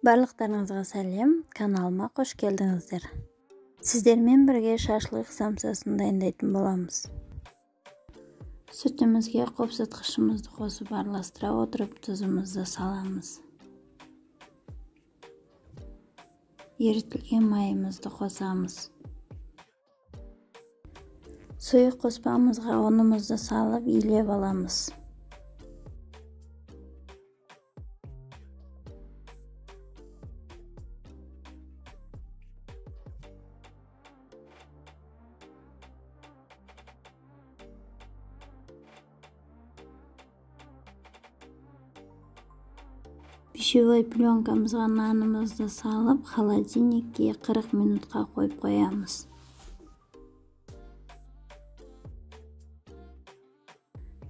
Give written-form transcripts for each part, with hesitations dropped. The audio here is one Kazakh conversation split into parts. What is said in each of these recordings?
Барлықтарыңызға сәлем, каналыма қош келдіңіздер. Сіздермен бірге шашлық самсасын дайындайтын боламыз. Сүтімізге қопсытқышымызды қосып араластыра отырып тұзымызды саламыз. Ерітілген майымызды қосамыз. Сұйық қоспамызға ұнымызды салып илеп аламыз. Пищевой пленкамызға нанымызды салып, холодильникке 40 минутқа қойып қоямыз.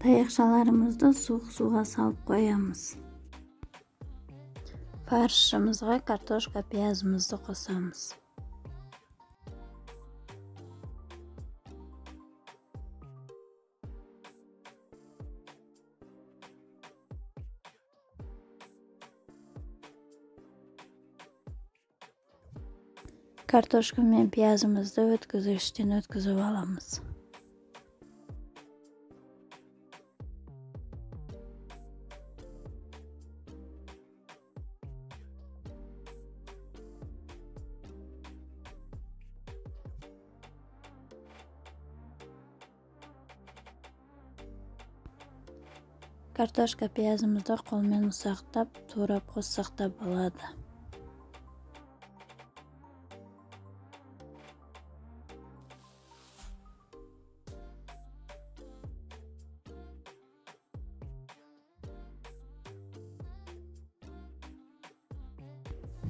Таяқшаларымызды суық суға салып қоямыз. Фаршымызға картошка, пиязымызды қосамыз. Картошка мен пиязымызды өткізгіштен өткізіп аламыз. Картошка, пиязымызды қолмен ұсақтап, турап қоссақ та болады.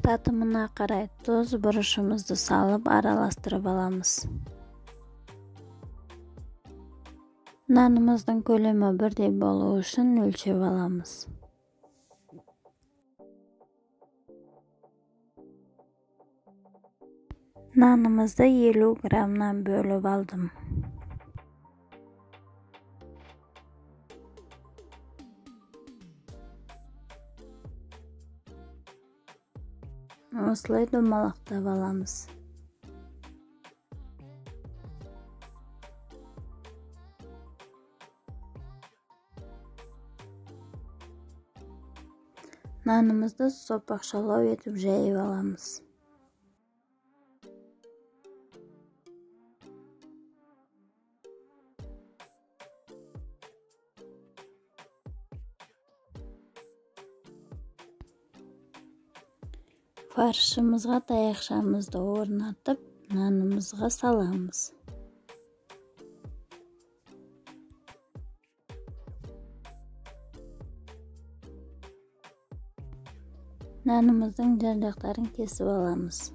Татымына қарай тұз, бұрышымызды салып араластырып аламыз. Нанымыздың көлемі бірдей болу үшін өлшеп аламыз. Нанымызды 50 граммнан бөліп алдым. Осылай домалақтап аламыз. Нанымызды сопақшалау етіп жайып аламыз. Фаршымызға таяқшамызды орнатып, нанымызға саламыз. Нанымыздың жан-жақтарын кесіп аламыз.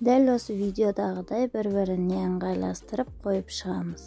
Дәл осы видеодағыдай бір-біріне ыңғайластырып қойып шығамыз.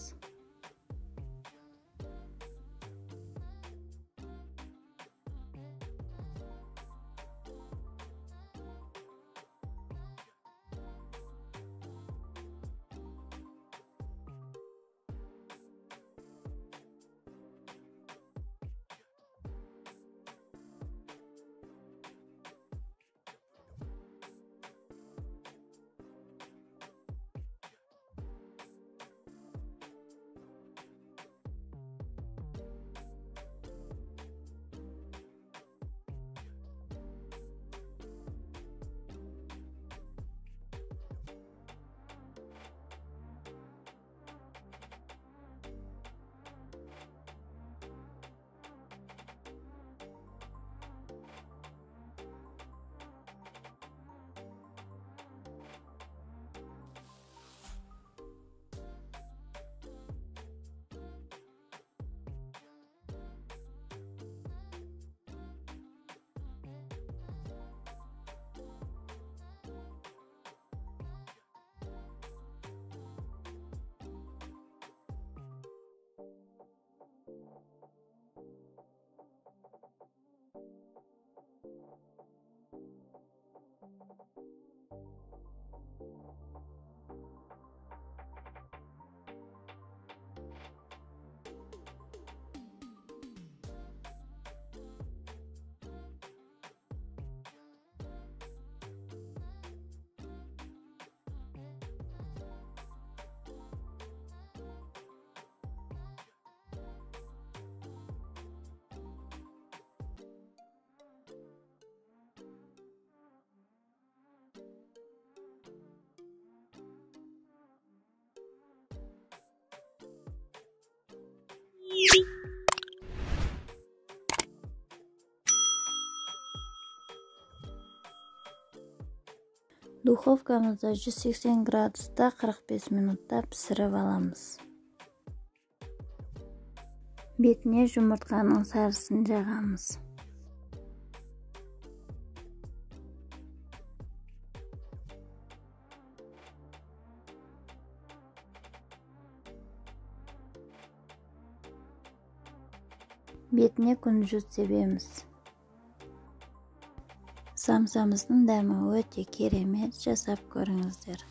Духовкамызда 180 градуста 45 минутта пісіріп аламыз. Бетіне жұмыртқаның сарысын жағамыз. Бетіне күнжіт себеміз. Самсамыздың дәмі өте керемет, жасап көріңіздер.